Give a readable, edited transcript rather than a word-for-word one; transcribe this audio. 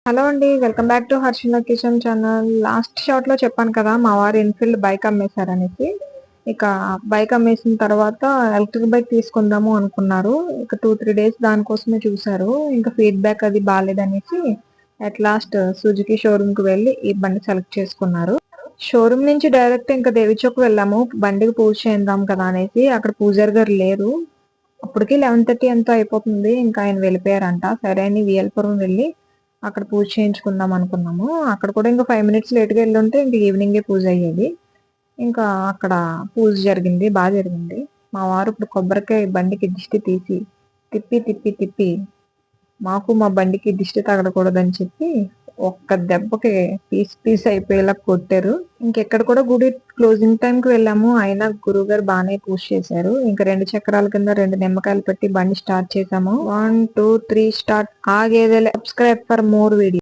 Hello అండి. Welcome back to Harshila kitchen channel. Last shot లో చెప్పాను కదా మా వారు ఎన్ఫీల్డ్ బైక్ అమ్మేశారనేసి. ఇక బైక్ అమ్మేసిన తర్వాత ఎలక్ట్రిక్ బైక్ తీసుకుందాము అనుకున్నారు. ఇక 2-3 డేస్ దానికోసమే చూసారు. ఇంకా ఫీడ్‌బ్యాక్ అది బాలేదనేసి అట్ లాస్ట్ సుజుకి షోరూమ్‌కి వెళ్లి ఈ బండి సెలెక్ట్ చేసుకున్నారు. షోరూమ్ నుంచి డైరెక్ట్ ఇంకా దేవిచౌక్ వెళ్ళాము. బండికి పూజ చేద్దాం కదా అనేసి. అక్కడ పూజారి గారు లేరు. అప్పటికి 11:30 ఎంతో అయిపోతుంది. ఇంకా ఆయన వెళ్ళిపోయారంట. సరే అని విఎల్‌పురం వెళ్లి అక్కడ పూజ చేయించుకుందాం అనుకున్నాము. అక్కడ కూడా ఇంకా 5 మినిట్స్ లేట్‌గా ఎళ్ళుంటే ఇంక ఈవినింగే పూజ అయ్యేది. ఇంకా అక్కడ పూజ జరిగింది. జరిగింది. మా వారు ఇప్పుడు కొబ్బరికాయ బండికి దిష్టి తీసి తిప్పి మాకు మా బండికి దిష్టి తగలకూడదని చెప్పి ఒక్క దెబ్బకి పీస్ అయిపోయేలా కొట్టారు. ఇంకెక్కడ కూడా గుడి క్లోజింగ్ టైంకి వెళ్ళాము. అయినా గురువుగారు బానే పూజ చేశారు. ఇంకా 2 చక్రాల కింద 2 నిమ్మకాయలు పెట్టి బండి స్టార్ట్ చేశాము. 1, 2, 3 స్టార్ట్. ఆగేదేలే. Subscribe for more videos.